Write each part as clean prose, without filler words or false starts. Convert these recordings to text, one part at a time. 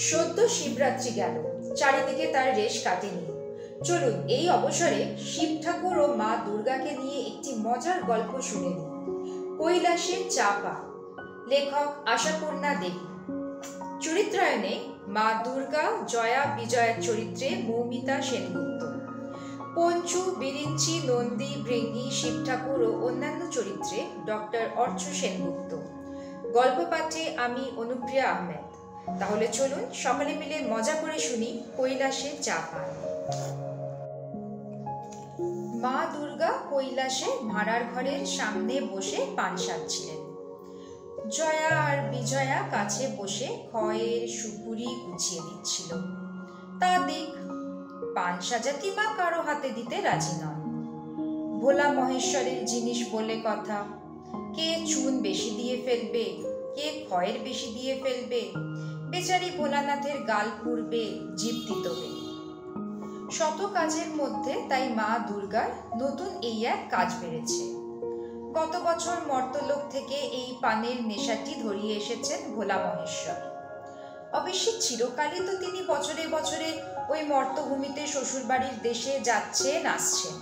সদ্য শিবরাত্রি গেল, চারিদিকে তার রেশ কাটেনি। চলুন এই অবসরে শিব ঠাকুর ও মা দুর্গাকে নিয়ে একটি মজার গল্প শুনে নিই। কৈলাসের চাপা, লেখক আশাপূর্ণা দেবী। চরিত্রায়নে মা দুর্গা জয়া বিজয়ের চরিত্রে মৌমিতা সেনগুপ্ত, পঞ্চু, বিরিঞ্চি, নন্দী, ভৃঙ্গি, শিব ঠাকুর ও অন্যান্য চরিত্রে ডক্টর অর্চ সেনগুপ্ত। গল্প পাঠে আমি অনুপ্রিয়া আহমেদ। তাহলে চলুন সকলে মিলে মজা করে শুনি কৈলাসের চাপা। মা দুর্গা কৈলাসে ভাড়ার ঘরের সামনে বসে পান সাজছিলেন। জয়া আর বিজয়া কাছে বসে খয়ের সুপুরি গুছিয়ে দিচ্ছিল। তা দেখ, পান সাজাটি মা কারো হাতে দিতে রাজি নন। ভোলা মহেশ্বরের জিনিস বলে কথা, কে চুন বেশি দিয়ে ফেলবে, কে খয়ের বেশি দিয়ে ফেলবে, বেচারি ভোলানাথের গাল পুড়বে, জিভ তিতবে। শত কাজের মধ্যে তাই মা দুর্গার নতুন এই এক কাজ বেড়েছে। গত বছর মর্তলোক থেকে এই পানের নেশাটি ধরিয়ে এসেছেন ভোলা মহেশ্বর। অবশ্যই চিরকালই তো তিনি বছরে বছরে ওই মর্তভূমিতে শ্বশুরবাড়ির দেশে যাচ্ছেন আসছেন।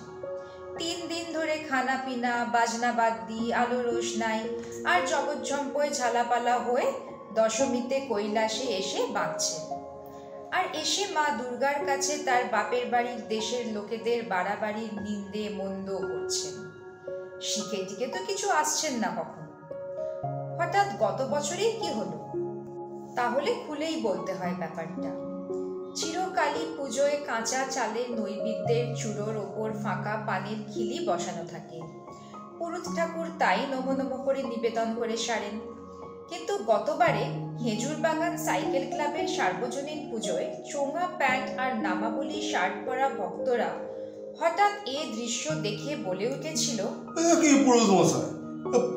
3 দিন ধরে খানা পিনা, বাজনা বাদ্যি, আলো রোশনাই আর জগৎঝম্পয় ঝালাপালা হয়ে দশমীতে কৈলাসে এসে বাঁধছেন। আর এসে মা দুর্গার কাছে তার বাপের বাড়ির দেশের লোকেদের বাড়াবাড়ির নিন্দে মন্দ করছেন। শিখে টিকে তো কিছু আসছেন না কখনো। হঠাৎ গত বছরেই কি হলো? তাহলে খুলেই বলতে হয় ব্যাপারটা। চিরকালই পুজোয় কাঁচা চালের নৈবেদ্যের চূড়োর ওপর ফাঁকা পানের খিলি বসানো থাকে। পুরুত ঠাকুর তাই নমো নমো করে নিবেদন করে সারেন। কিন্তু গতবারে খেজুর বাগান সাইকেল ক্লাবের সার্বজনীন পুজোয় চোঙা প্যান্ট আর নামাবলী শার্ট পরা ভক্তরা হঠাৎ এ দৃশ্য দেখে বলে উঠেছিল, কি পুরুষ মশাই,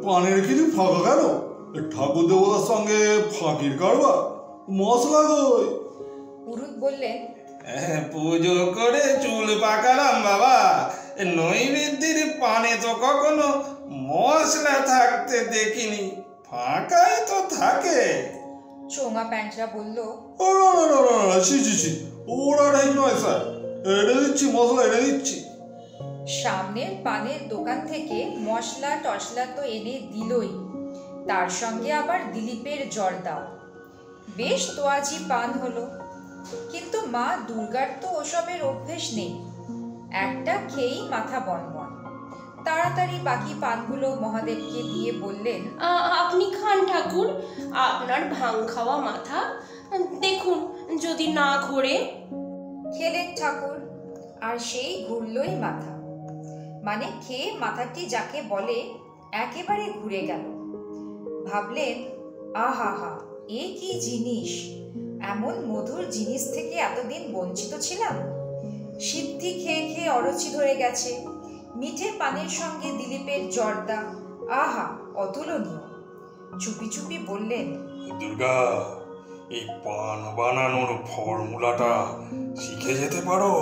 পানের খিলি ফাঁকা কেন? ঠাকুর দেবতার সঙ্গে ফাঁকির কারবার, মশলা কই? পুরুত বললেন, পুজো করে চুল পাকালাম বাবা, নৈবেদ্যের পানে তো কখনো মশলা থাকতে দেখিনি, ফাঁকাই তো থাকে। চোঙা প্যান্টরা বলল, ওরা ঠিক নয় স্যার, এনে দিচ্ছি মশলা, এনে দিচ্ছি। সামনের পানের দোকান থেকে মশলা টশলা তো এনে দিলই, তার সঙ্গে আবার দিলীপের জর্দাও। বেশ তোয়াজি পান হলো। কিন্তু মা দুর্গার তো ওসবের অভ্যেস নেই। একটা খেয়েই মাথা বনবন। তাড়াতাড়ি বাকি পানগুলো মহাদেবকে দিয়ে বললেন, আপনি খান ঠাকুর, আপনার ভাং খাওয়া মাথা, দেখুন যদি না ঘোরে। খেলেন ঠাকুর, আর সেই ঘুরলই মাথা। মানে খেয়ে মাথাটি যাকে বলে একেবারে ঘুরে গেল। ভাবলেন, আহা হা, এ কি জিনিস! এমন মধুর জিনিস থেকে এতদিন বঞ্চিত ছিলাম। সিদ্ধি খেয়ে খেয়ে অরুচি ধরে গেছে। মিঠে পানের সঙ্গে দিলীপের জর্দা, আহা, অতুলনীয়। চুপি চুপি বললেন, দুর্গা, এই পান বানানোর ফর্মুলাটা শিখে যেতে পারো?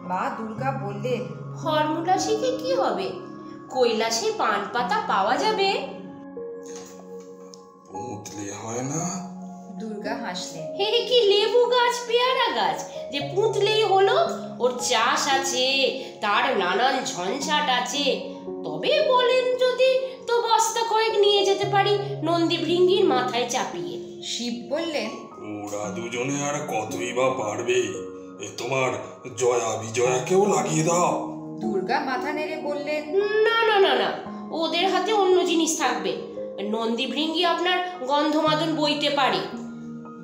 মা দুর্গা বললেন, ফর্মুলা শিখে কি হবে? কৈলাসে পান পাতা পাওয়া যাবে। পুঁতলে হয় না? দুর্গা হাসলেন, হে কি লেবু গাছ, পেয়ারা গাছ যে পুঁতলেই হলো? ওর চাষ আছে, তার নানান ঝঞ্ঝাট আছে। তবে বলেন যদি, তো বস্তা কয়েক নিয়ে যেতে পারি নন্দী ভৃঙ্গির মাথায় চাপিয়ে। শিব বললেন, ওরা দুজনে আর কতই বা পারবে, তোমার জয়া বিজয়াকেও লাগিয়ে দাও। দুর্গা মাথা নেড়ে বললেন, না না না না, ওদের হাতে অন্য জিনিস থাকবে। নন্দী ভৃঙ্গি আপনার গন্ধমাদন বইতে পারে।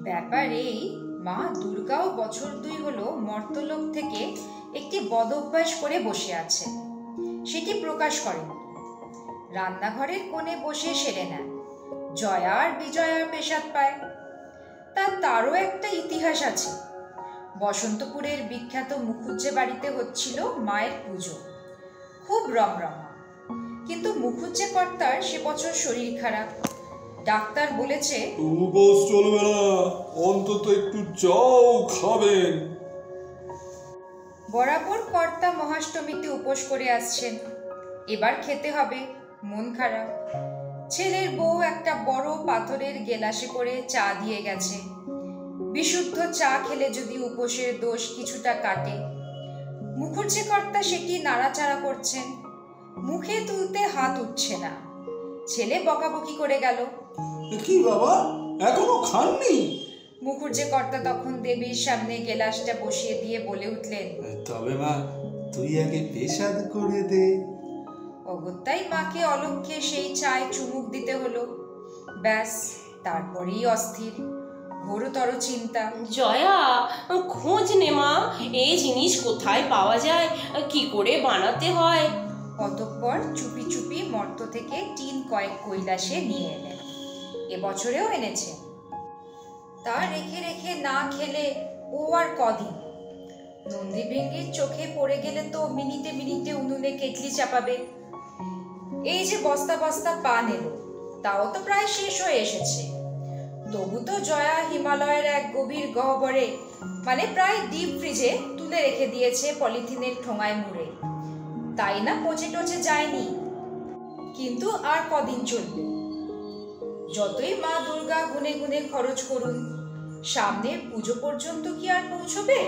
ব্যাপারেই মা দুর্গাও বছর 2 হলো মর্তলোক থেকে একটি বদঅভ্যাস করে বসে আছে। সেটি প্রকাশ করেন। রান্নাঘরের কোণে বসে সেরে নেন। জয়া আর বিজয়ার পেশাদ পায়। তারও একটা ইতিহাস আছে। বসন্তপুরের বিখ্যাত মুখুজ্জে বাড়িতে হচ্ছিল মায়ের পুজো। খুব রমরমা। কিন্তু মুখুজ্জে কর্তার সে বছর শরীর খারাপ। ডাক্তার বলেছে, উপোস চলবে না, অন্তত একটু চাও খাবেন। বরাবর কর্তা মহাষ্টমীতে উপোস করে আসছেন। এবার খেতে হবে, মন খারাপ। ছেলের বউ একটা বড় পাথরের গেলাসে করে চা দিয়ে গেছে। বিশুদ্ধ চা খেলে যদি উপোসের দোষ কিছুটা কাটে। মুখুজ্জে কর্তা সেটি নাড়াচাড়া করছেন, মুখে তুলতে হাত উঠছে না। ছেলে বকাবকি করে গেল। কি বাবা, এখনো খাননি? মুখুজ্জে কর্তা তখন দেবীর সামনে গেলাসটা বসিয়ে দিয়ে বলে উঠলেন, তবে মা, তুই আগে পেশাদ করে দে। অগত্যাই মাকে অলক্ষ্যে সেই চায় চুমুক দিতে হলো। ব্যাস, তারপরেই অস্থির, ঘোরতর চিন্তা। জয়া, খোঁজ নে মা, এই জিনিস কোথায় পাওয়া যায়, কি করে বানাতে হয়। অতঃপর চুপি চুপি মর্ত থেকে টিন কয়েক কৈলাসে নিয়ে এলেন। এবছরেও এনেছে। তা রেখে রেখে না খেলে ও আর কদিন। নন্দী ভৃঙ্গির চোখে পড়ে গেলে তো মিনিটে মিনিটে উনুনে কেটলি চাপাবে। এই যে বস্তা বস্তা পান এলো, তাও তো প্রায় শেষ হয়ে এসেছে। তবু তো জয়া হিমালয়ের এক গভীর গহ্বরে, মানে প্রায় ডিপ ফ্রিজে তুলে রেখে দিয়েছে পলিথিনের ঠোঙায় মুড়ে। তাই না পচে টচে যায়নি। কিন্তু আর কদিন চলবে? যতই মা দুর্গা গুনে গুনে খরচ করুন, সামনের পুজো পর্যন্ত কি আর পৌঁছবে?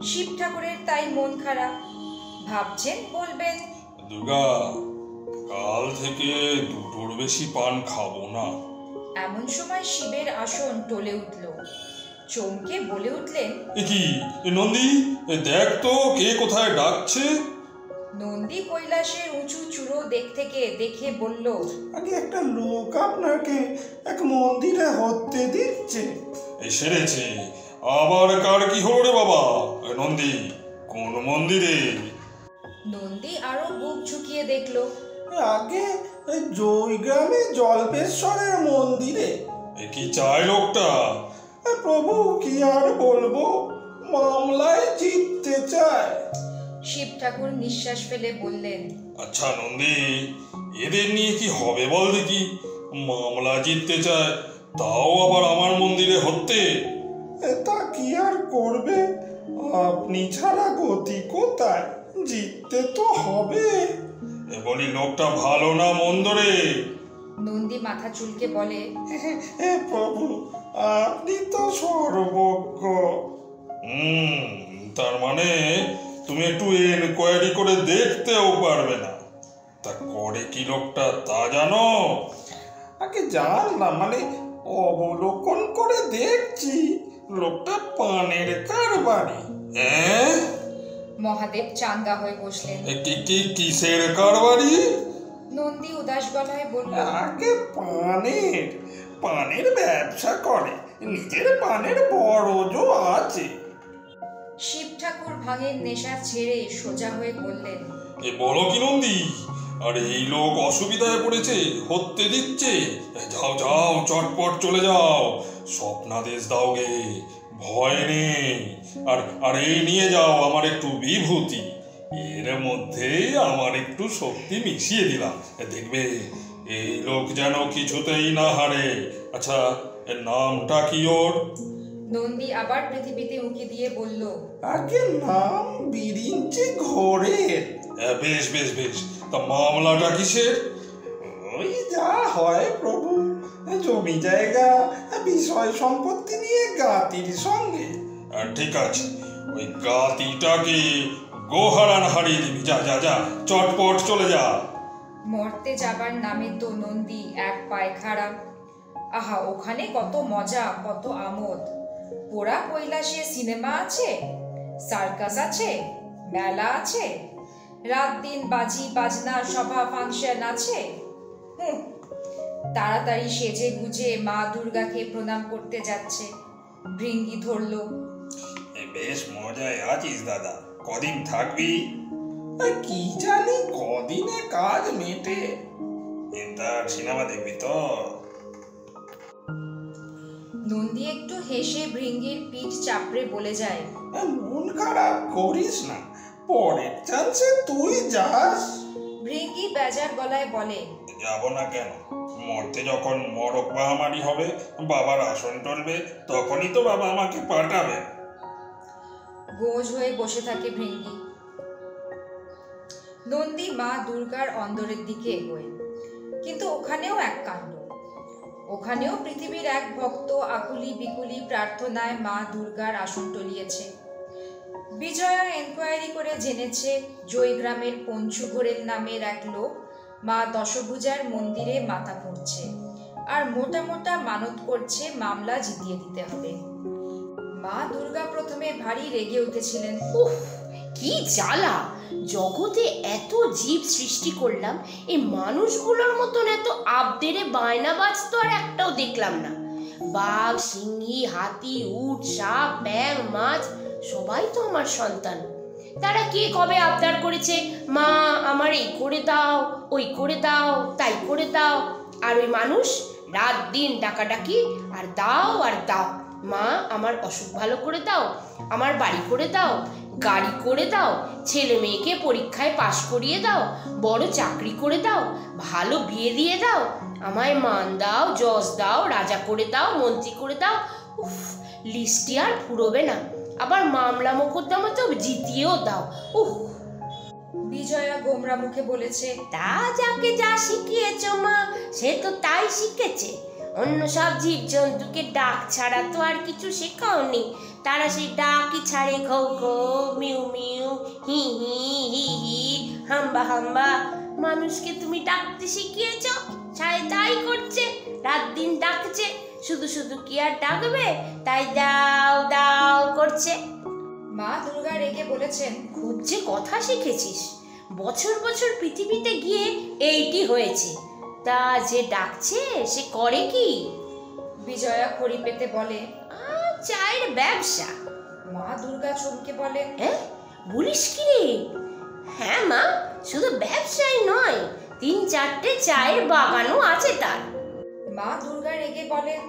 শিব ঠাকুরের তাই মন খারাপ। ভাবছেন বলবেন, দুর্গা, কাল থেকে দুটোর বেশি পান খাবো না। এমন সময় শিবের আসন টলে উঠল। চমকে বলে উঠলেন, এ কি নন্দী, দেখ তো কে কোথায় ডাকছে। নন্দী কৈলাসের উঁচু চূড়ো দেখে বলল, আগে একটা লোক আপনাকে এক মন্দিরে হতে দিচ্ছে। সেরেছে, আবার কার কি হলো রে বাবা? নন্দী, কোন মন্দিরে? নন্দী আরো বুক ঝুঁকিয়ে দেখলো। আগে জয়গ্রামে জল্পেশ্বরের মন্দিরে। এ কি চায় লোকটা? প্রভু, কি আর বলবো, মামলায় জিততে চায়। শিব ঠাকুর নিঃশ্বাস ফেলে বললেন, আচ্ছা নন্দী, এদের নিয়ে কি হবে বল দেখি? মামলা জিততে চায়, তাও আবার আমার মন্দিরে হতে। তা কি আর করবে, আপনি ছাড়া গতি কোথায়, জিততে তো হবে। বলি লোকটা ভালো না মন্দ রে? নন্দী মাথা চুলকে বলে, প্রভু, আপনি তো সর্বজ্ঞ। তার মানে তুমি একটু এনকোয়ারি করে দেখতেও পারবে না? তা করে কি লোকটা তা জানো? আগে জানলাম, মানে অবলোকন করে দেখছি, লোকটা পানের কারবারি। হ্যাঁ? মহাদেব চাঙ্গা হয়ে বসলেন। কিসের কারবারি? নন্দী উদাস গলায় বলল, আগে পানের ব্যবসা করে, নিজের পানের বড়জো আছে। শিব ঠাকুর ভাঙের নেশা ছেড়ে সোজা হয়ে বললেন, এ বলো কি নন্দী, আর এই লোক অসুবিধায় পড়েছে, হতে দিচ্ছে। যাও যাও, চটপট চলে যাও, স্বপ্নাদেশ দাও গে, ভয় নেই। আর এই নিয়ে যাও আমার একটু বিভূতি, এর মধ্যে আমার একটু শক্তি মিশিয়ে দিলাম, দেখবে এই লোক যেন কিছুতেই না হারে। আচ্ছা, এর নামটা কি ওর? নন্দী আবার পৃথিবীতে উঁকি দিয়ে বলল, আগে নাম বিরিঞ্চি ঘোরের। বেশ বেশ বেশ, তা মামলাটা কিসের? ওই যা হয় প্রভু, জমি জায়গা বিষয় সম্পত্তি নিয়ে গাতির সঙ্গে। ঠিক আছে, ওই গাতিটাকে গোহারান হারিয়ে দিবি। যা যা যা, চটপট চলে যা। মরতে যাবার নামে তো নন্দী এক পায়ে খাড়া। আহা, ওখানে কত মজা, কত আমোদ। পোড়া কৈলাসে সিনেমা আছে, সার্কাস আছে, মেলা আছে, রাত দিন বাজি বাজনা সভা ফাংশন আছে। তাড়াতাড়ি সেজে গুজে মা দুর্গাকে প্রণাম করতে যাচ্ছে। ভৃঙ্গি ধরলো, বেশ মজায় আছিস দাদা, কদিন থাকবি? কি জানি কদিনে কাজ মেটে। তার সিনেমা দেখবি তো? নন্দী একটু হেসে ভৃঙ্গির পিঠ চাপড়ে বলে যায়, মন খারাপ করিস না, পরের চান্সে তুই যাস। ভৃঙ্গি বেজার গলায় বলে, যাব না কেন? মরতে যখন মরক বাহামারি হবে, বাবার আসন টলবে, তখনই তো বাবা আমাকে পাঠাবে। গোজ হয়ে বসে থাকে ভৃঙ্গি। নন্দী মা দুর্গার অন্দরের দিকে এগোয়, কিন্তু ওখানেও এক কাণ্ড। ওখানেও পৃথিবীর এক ভক্ত আকুলি বিকুলি প্রার্থনায় মা দুর্গার আসন টলিয়েছে। বিজয়া এনকোয়ারি করে জেনেছে জয়গ্রামের পঞ্চু ঘোরেল নামের এক লোক মা দশভুজার মন্দিরে মাথা পড়ছে আর মোটা মোটা মানত করছে মামলা জিতিয়ে দিতে হবে। মা দুর্গা প্রথমে ভারী রেগে উঠেছিলেন। উফ, কি জ্বালা! জগতে এত জীব সৃষ্টি করলাম, এই মানুষগুলোর মতন এত আবদেরে বায়নাবাজ তো আর একটাও দেখলাম না। বাঘ, সিংহী, হাতি, উট, সাপ, ব্যাঙ, মাছ সবাই তো আমার সন্তান। তারা কে কবে আবদার করেছে, মা আমার এই করে দাও, ওই করে দাও, তাই করে দাও। আর ওই মানুষ রাত দিন ডাকাডাকি আর দাও আর দাও। মা আমার অসুখ ভালো করে দাও, আমার বাড়ি করে দাও, গাড়ি করে দাও, ছেলে মেয়েকে পরীক্ষায় পাশ করিয়ে দাও, বড় চাকরি করে দাও, ভালো বিয়ে দিয়ে দাও, আমায় মান দাও, যশ দাও, রাজা করে দাও, মন্ত্রী করে দাও। উফ, লিস্টটি আর ফুরোবে না। আবার মামলা মোকদ্দমা তো জিতিয়েও দাও। উফ! বিজয়া গোমরা মুখে বলেছে, তা যাকে যা শিখিয়েছ মা, সে তো তাই শিখেছে। অন্য সব জীবজন্তুকে ডাক ছাড়া তো আর কিছু শেখাওনি। তারা সেই ডাকই ছাড়ে, ঘৌ ঘৌ, মিউ মিউ, হি হি, হি হি, হাম্বা হাম্বা। মানুষকে তুমি ডাকতে শিখিয়েছ, সাড়ে তাই করছে, রাত দিন ডাকছে। শুধু শুধু কি আর ডাকবে, তাই দাও দাও করছে। মা দুর্গা রেগে বলেছেন, খুব যে কথা শিখেছিস, বছর বছর পৃথিবীতে গিয়ে এইটি হয়েছে। তা যে ডাকছে সে করে কি? বিজয়া খড়ি পেতে বলে, চায়ের ব্যবসা। মা দুর্গা চমকে বলেন, বলিস কি রে? হ্যাঁ মা, শুধু ব্যবসাই নয়, 3-4টে চায়ের বাগানও আছে তার। মা দুর্গা রেগে বলেন,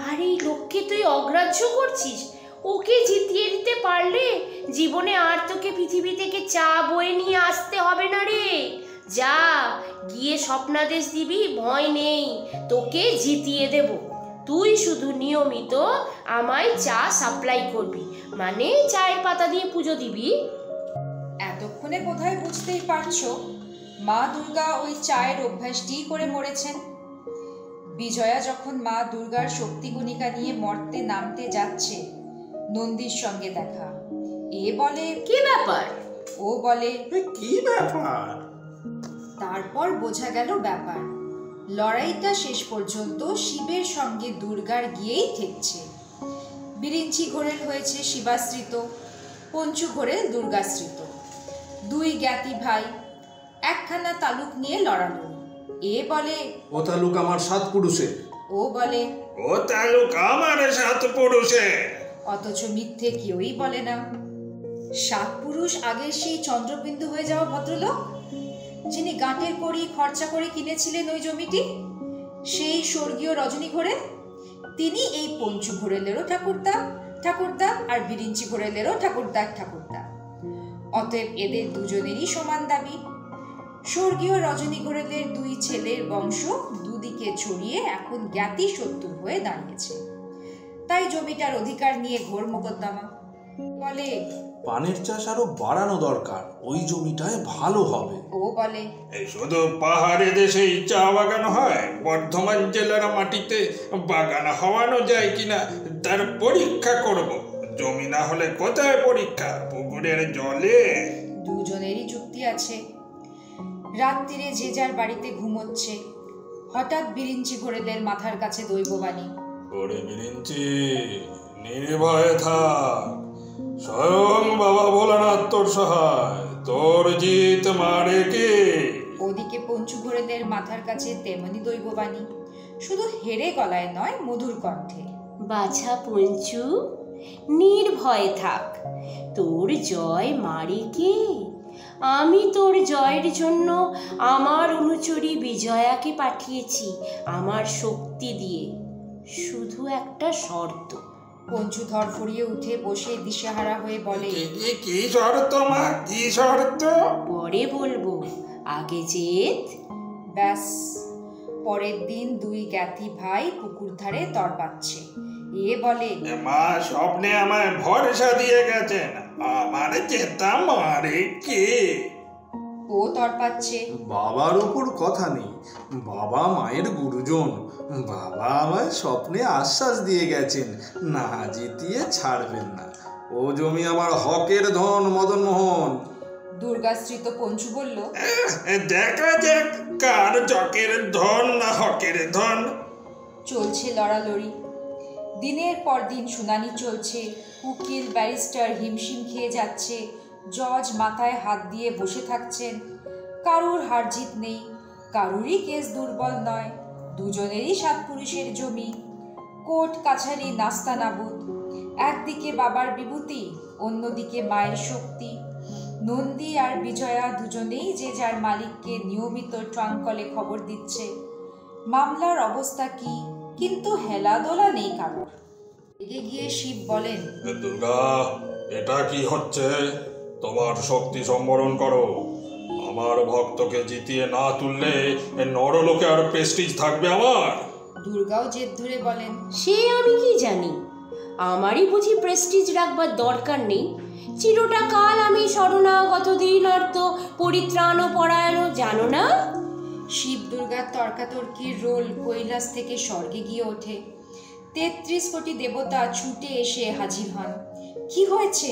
আর এই লোককে তুই অগ্রাহ্য করছিস? ওকে জিতিয়ে দিতে পারলে জীবনে আর তোকে পৃথিবী থেকে চা বয়ে নিয়ে আসতে হবে না রে। যা গিয়ে স্বপ্নাদেশ দিবি, ভয় নেই, তোকে জিতিয়ে দেব। তুই শুধু নিয়মিত আমায় চা সাপ্লাই করবি, মানে চায়ের পাতা দিয়ে পুজো দিবি। এতক্ষণে বোধহয় বুঝতেই পারছো মা দুর্গা ওই চায়ের অভ্যাসটি করে মরেছেন। বিজয়া যখন মা দুর্গার শক্তি গণিকা নিয়ে মর্তে নামতে যাচ্ছে, নন্দীর সঙ্গে দেখা। এ বলে, কি ব্যাপার? ও বলে, কি ব্যাপার? তারপর বোঝা গেল ব্যাপার। লড়াইটা শেষ পর্যন্ত শিবের সঙ্গে দুর্গার গিয়েই ঠেকছে। বিরিঞ্চি ঘোরেল হয়েছে শিবাশ্রিত, পঞ্চু ঘোরেল দুর্গাশ্রিত। দুই জ্ঞাতি ভাই একখানা তালুক নিয়ে লড়ালো। এ বলে, ও তালুক আমার 7 পুরুষের। ও বলে, ও তালুক আমার 7 পুরুষের। অথচ মিথ্যে কেউই বলে না। 7 পুরুষ আগের সেই চন্দ্রবিন্দু হয়ে যাওয়া ভদ্রলোক, যিনি গাঁটের কড়ি খরচা করে কিনেছিলেন ওই জমিটি, সেই স্বর্গীয় রজনী ঘোরেল, তিনি এই পঞ্চু ঘোরেলেরও ঠাকুরদা আর বিরিঞ্চি ঘোরেলেরও ঠাকুরদা। অতএব এদের দুজনেরই সমান দাবি। স্বর্গীয় রজনী ঘোরেলের 2 ছেলের বংশ দুদিকে ছড়িয়ে এখন জ্ঞাতি শত্রু হয়ে দাঁড়িয়েছে। তাই জমিটার অধিকার নিয়ে ঘোর মোকদ্দমা। বলে, পানের চাষ আরো বাড়ানো দরকার, ওই জমিটায় ভালো হবে। ও বলে, এই শুধু পাহাড়ে দেশেই চা বাগান হয়, বর্ধমান জেলার মাটিতে বাগান হওয়ানো যায় কিনা তার পরীক্ষা করব। জমি না হলে কোথায় পরীক্ষা? পুকুরের জলে। দুজনেরই যুক্তি আছে। রাত্রিরে যে যার বাড়িতে ঘুমোচ্ছে, হঠাৎ বিরিঞ্চি ঘোরেলের মাথার কাছে দৈববাণী, ওরে বিরিঞ্চি, নির্ভয়ে থাক, স্বয়ং বাবা ভোলানাথ তোর সহায়, তোর জিত মারে কে? ওদিকে পঞ্চু ঘোরেলের মাথার কাছে তেমনি দৈববাণী, শুধু হেরে গলায় নয়, মধুর কণ্ঠে। বাছা পঞ্চু, নির্ভয়ে থাক, তোর জয় মারে কে? আমি তোর জয়ের জন্য আমার অনুচরী বিজয়াকে পাঠিয়েছি আমার শক্তি দিয়ে। শুধু একটা শর্ত। পঞ্চু ধরফড়িয়ে উঠে বসে দিশেহারা হয়ে বলে, কি শর্ত মা, কি শর্ত? পরে বলবো, আগে জেদ। ব্যাস, পরের দিন 2 জ্ঞাতি ভাই পুকুর ধারে তরপাচ্ছে। এ বলে, মা স্বপ্নে আমায় ভরসা দিয়ে গেছেন, আমার চেতা মারে কে? ও তরপাচ্ছে, বাবার ওপর কথা নেই, বাবা মায়ের গুরুজন, বাবা আমায় স্বপ্নে আশ্বাস দিয়ে গেছেন, না জিতিয়ে ছাড়বেন না। ও জমি আমার হকের ধন মদন মোহন। দুর্গাশ্রিত পঞ্চু বলল, দেখা যাক কার জকের ধন না হকের ধন। চলছে লড়ালড়ি। দিনের পর দিন শুনানি চলছে। উকিল ব্যারিস্টার হিমশিম খেয়ে যাচ্ছে, জজ মাথায় হাত দিয়ে বসে থাকছেন। কারুর হার জিত নেই, কারুরই কেস দুর্বল নয়। দুজনেরই 7 পুরুষের জমি। কোর্ট কাছারি নাস্তানাবুদ। একদিকে বাবার বিভূতি, অন্যদিকে মায়ের শক্তি। নন্দী আর বিজয়া দুজনেই যে যার মালিককে নিয়মিত ট্রাঙ্কলে খবর দিচ্ছে মামলার অবস্থা কি, কিন্তু হেলাদোলা নেই কারোর। এগিয়ে গিয়ে শিব বলেন, দুর্গা, এটা কি হচ্ছে? তোমার শক্তি সম্বরণ করো। আমার ভক্তকে জিতিয়ে না তুললে নরলোকে আর প্রেস্টিজ থাকবে আমার? দুর্গাও জেদ ধরে বলেন, সে আমি কি জানি, আমারই বুঝি প্রেস্টিজ রাখবার দরকার নেই। চিরটা কাল আমি শরণাগত দিনার্ত পরিত্রাণ পরায়ণ, জানো না? শিব দুর্গার তর্কাতর্কির রোল কৈলাস থেকে স্বর্গে গিয়ে ওঠে। 33 কোটি দেবতা ছুটে এসে হাজির হন। কি হয়েছে?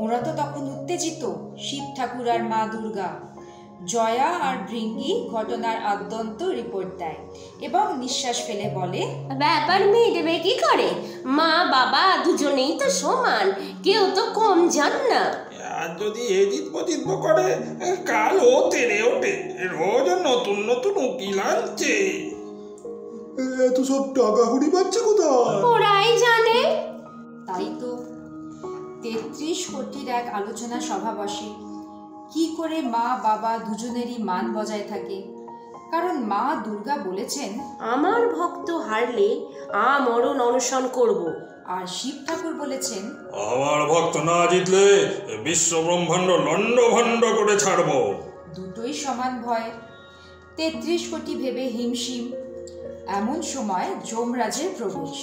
ওরা তো তখন উত্তেজিত, শিব ঠাকুর আর মা দুর্গা। জয়া আর ভৃঙ্গি ঘটনার আদ্যন্ত রিপোর্ট দেয় এবং নিঃশ্বাস ফেলে বলে, ব্যাপার মিটবে কি করে? মা বাবা দুজনেই তো সমান, কেউ তো কম যান না। আর যদি এদিক ওদিক করে, কাল ও তেরে ওঠে। রোজ নতুন নতুন উকিল আনছে। এত সব টাকা কুড়ি পাচ্ছে কোথায়? ওরাই জানে। তাই তো 33 কোটির এক আলোচনা সভা বসে। কি করে মা বাবা দুজনেরই মান বজায় থাকে? কারণ মা দুর্গা বলেছেন, আমার ভক্ত হারলে আমরণ অনশন করব। আর শিব ঠাকুর বলেছেন, আমার ভক্ত না জিতলে বিশ্ব ব্রহ্মাণ্ড লন্ডভন্ড করে ছাড়বো। দুটোই সমান ভয়। 33 কোটি ভেবে হিমশিম। এমন সময় যমরাজের প্রবেশ।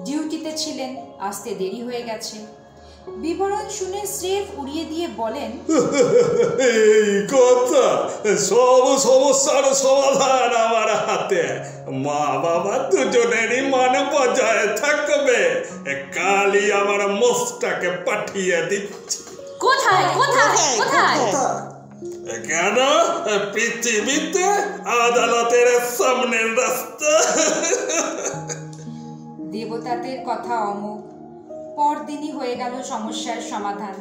ডিউটিতে ছিলেন, আসতে দেরি হয়ে গেছে। বিবরণ শুনে স্রেফ উড়িয়ে দিয়ে বলেন, এই কথা, সব সমস্যার সমাধান আমার হাতে। মা বাবা দুজনেরই মান বজায় থাকবে। কালই আমার মোস্টাকে পাঠিয়ে দিচ্ছি। কোথায় কোথায় কোথায়? কেন? পৃথিবীতে আদালতের সামনের রাস্তা। দেবতাদের কথা অমোঘ। পরদিনই হয়ে গেল সমস্যার সমাধান।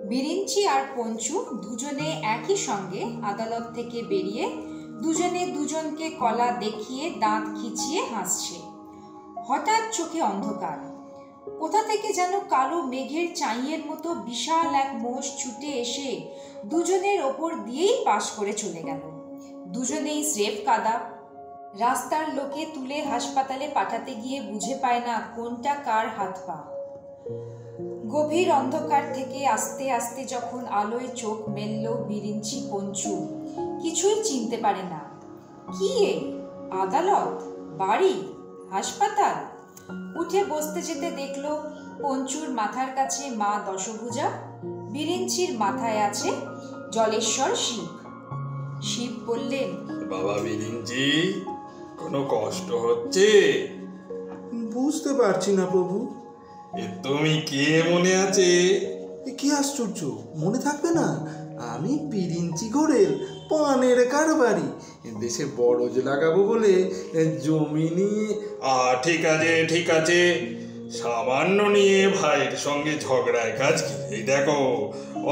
বিরিঞ্চি আর পঞ্চু দুজনে একই সঙ্গে আদালত থেকে বেরিয়ে দুজনে দুজনকে কলা দেখিয়ে দাঁত খিচিয়ে হাসছে। হঠাৎ চোখে অন্ধকার। কোথা থেকে যেন কালো মেঘের চাঁইয়ের মতো বিশাল এক মোষ ছুটে এসে দুজনের ওপর দিয়েই পাশ করে চলে গেল। দুজনেই স্রেফ কাদা। রাস্তার লোকে তুলে হাসপাতালে পাঠাতে গিয়ে বুঝে পায় না কোনটা কার হাত পা। গভীর অন্ধকার থেকে আস্তে আস্তে যখন আলোয় চোখ মেলল বিরিঞ্চি পঞ্চু, কিছুই চিনতে পারে না। কি এ? আদালত, বাড়ি, হাসপাতাল? উঠে বসতে যেতে দেখলো পঞ্চুর মাথার কাছে মা দশভুজা, বিরিঞ্চির মাথায় আছে জলেশ্বর শিব। শিব বললেন, বাবা বিরিঞ্চি, কোনো কষ্ট হচ্ছে? বুঝতে পারছি না প্রভু। তুমি কে মনে আছে? কি আশ্চর্য, মনে থাকবে না? আমি বিরিঞ্চি ঘোরের পানের কারবারি। দেশে বড়জ লাগাবো বলে জমি নিয়ে। ঠিক আছে ঠিক আছে, সামান্য নিয়ে ভাইয়ের সঙ্গে ঝগড়ায় কাজ কি? এই দেখো,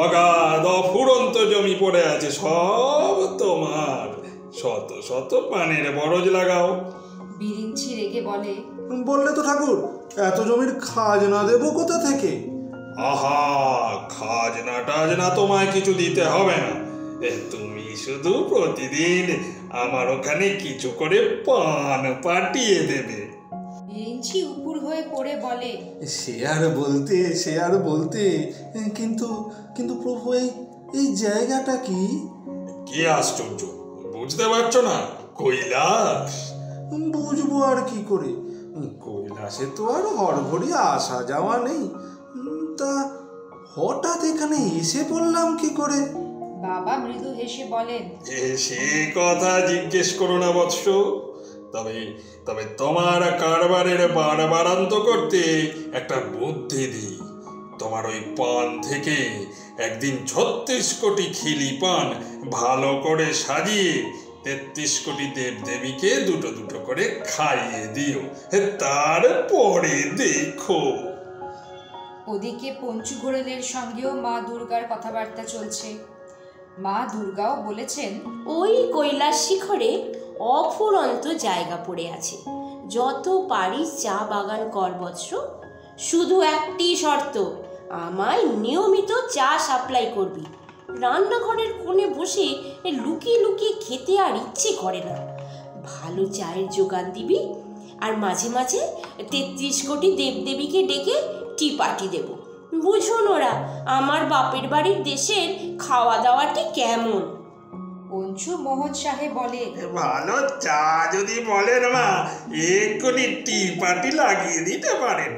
অগাধ অফুরন্ত জমি পড়ে আছে, সব তোমার। শত শত পানের বরজ লাগাও। বিরিঞ্চি রেগে বলে, বললে তো ঠাকুর, এত জমির খাজনা দেবো কোথা থেকে? আহা, খাজনা টাজনা তোমায় কিছু দিতে হবে না। তুমি শুধু প্রতিদিন আমার ওখানে কিছু করে পান পাঠিয়ে দেবে। বিরিঞ্চি উপুর হয়ে পড়ে বলে, সে আর বলতে, কিন্তু কিন্তু প্রভু, এই জায়গাটা কি? কি আশ্চর্য, বুঝতে পারছো না? কৈলাস। বুঝবো আর কি করে? কৈলাসে তো আর হরঘড়ি আসা যাওয়া নেই। তা হঠাৎ এখানে এসে পড়লাম কি করে? বাবা মৃদু হেসে বলেন, সে কথা জিজ্ঞেস করো না বৎস। তবে তবে তোমার কারবারের বাড়াবাড়ান্ত করতে একটা বুদ্ধি দিই। তোমার ওই পান থেকে একদিন 36 কোটি খিলি পান ভালো করে সাজিয়ে 33 কোটি দেবদেবীকে দুটো দুটো করে খাইয়ে দিও, তারপরে দেখো। ওদিকে পঞ্চু ঘোড়েলের সঙ্গেও মা দুর্গার কথাবার্তা চলছে। মা দুর্গাও বলেছেন, ওই কৈলাস শিখরে অফুরন্ত জায়গা পড়ে আছে, যত পারিস চা বাগান কর বৎস, শুধু একটি শর্ত, আমায় নিয়মিত চা সাপ্লাই করবি। রান্নাঘরের কোণে বসে লুকিয়ে লুকিয়ে খেতে আর ইচ্ছে করে না। ভালো চায়ের যোগান দিবি, আর মাঝে মাঝে 33 কোটি দেবদেবীকে ডেকে টি পার্টি দেব। বুঝুন ওরা আমার বাপের বাড়ির দেশের খাওয়া দাওয়াটি কেমন। পঞ্চু মোহন সাহেব বলে, ভালো চা যদি বলেন মা, এক্ষুনি টি পার্টি লাগিয়ে দিতে পারেন।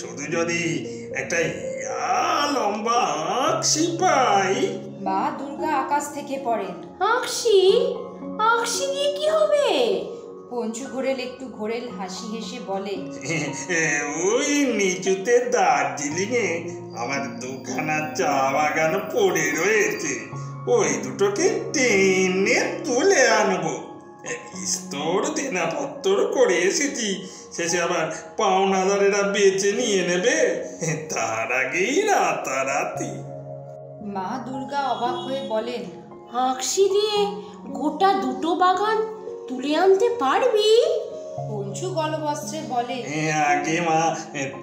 শুধু যদি একটা লম্বা আঁকশি পাই। মা দুর্গা আকাশ থেকে পড়েন। আঁকশি? আঁকশি দিয়ে কি হবে? পঞ্চু ঘোড়েল একটু ঘোরেল হাসি হেসে বলে, ওই নিচুতে দার্জিলিং এ আমার 2খানা চা বাগান পড়ে রয়েছে, ওই দুটোকে টেনে তুলে আনবো। স্তর দেনাপত্তর করে এসেছি, শেষে আবার পাওনাদারেরা বেচে নিয়ে নেবে, তার আগেই রাতারাতি। মা দুর্গা অবাক হয়ে বলেন, আঁকশি দিয়ে গোটা 2টো বাগান তুলে আনতে পারবি? পঞ্চু গলবস্ত্রে বলে, আগে মা,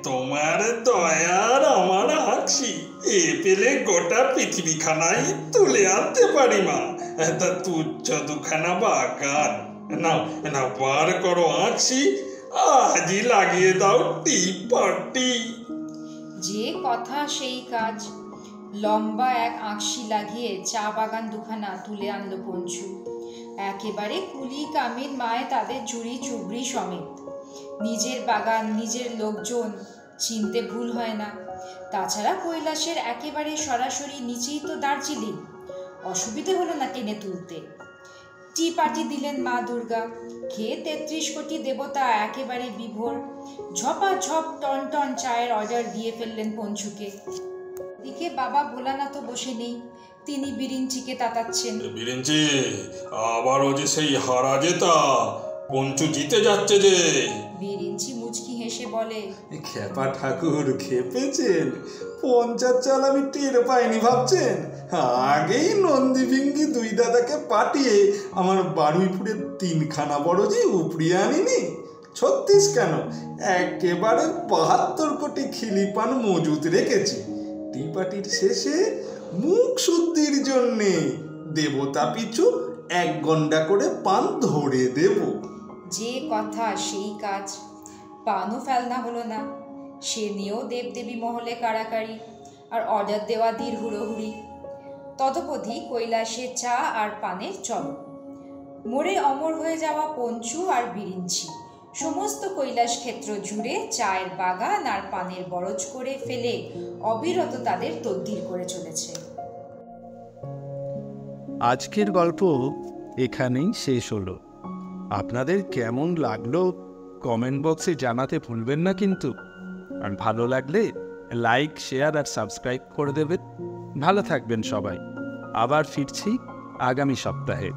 তোমার দয়ার আমার আঁকশি, এ পেলে গোটা পৃথিবীখানাই তুলে আনতে পারি মা। তা তুচ্ছ 2খানা বাগান, নাও নাও বার করো আঁকশি, আজই লাগিয়ে দাও টি পার্টি। যে কথা সেই কাজ। লম্বা এক আঁকশি লাগিয়ে চা বাগান 2খানা তুলে আনলো পঞ্চু। একেবারে কুলি কামিন মায়ে তাদের ঝুড়ি চুবড়ি সমেত। নিজের বাগান, নিজের লোকজন, চিনতে ভুল হয় না। তাছাড়া কৈলাসের একেবারে সরাসরি নিচেই তো দার্জিলিং, অসুবিধে হলো না টেনে তুলতে। টি পার্টি দিলেন মা দুর্গা। খেয়ে 33 কোটি দেবতা একেবারে বিভোর। ঝপাঝপ টন টন চায়ের অর্ডার দিয়ে ফেললেন পঞ্চুকে। দিকে বাবা ভোলানাথও বসে নেই, তিনি বিরিঞ্চিকে তাতাচ্ছেন। বিরিঞ্চি, আবারও যে সেই হারা জেতা, পঞ্চু জিতে যাচ্ছে যে। বিরিঞ্চি মুচকি হেসে বলে, খেপা ঠাকুর খেপেছেন, 50 চাল আমি টের পাইনি ভাবছেন? আগেই নন্দী ভিঙ্গি 2 দাদাকে পাঠিয়ে আমার বারুইপুরের 3খানা বড়জি উপড়িয়ে আনিনি। 36 কেন, একেবারে 72 কোটি খিলিপান মজুত রেখেছি। টি পার্টির শেষে মুখ শুদ্ধির জন্যে দেবতা পিছু 1 গন্ডা করে পান ধরে দেব। যে কথা সেই কাজ। পানও ফেলনা হলো না, সে নিয়েও দেবদেবী মহলে কাড়াকাড়ি আর অর্ডার দেওয়া দীর হুড়োহুড়ি। তদবধি কৈলাসে চা আর পানের চলন। মোড়ে অমর হয়ে যাওয়া পঞ্চু আর বিরিঞ্চি সমস্ত কৈলাস ক্ষেত্র জুড়ে চায়ের বাগান আর পানের বরজ করে ফেলে অবিরত তাদের তদ্বির করে চলেছে। আজকের গল্প এখানেই শেষ হলো। আপনাদের কেমন লাগলো কমেন্ট বক্সে জানাতে ভুলবেন না কিন্তু। আর ভালো লাগলে লাইক, শেয়ার আর সাবস্ক্রাইব করে দেবেন। ভালো থাকবেন সবাই। আবার ফিরছি আগামী সপ্তাহে।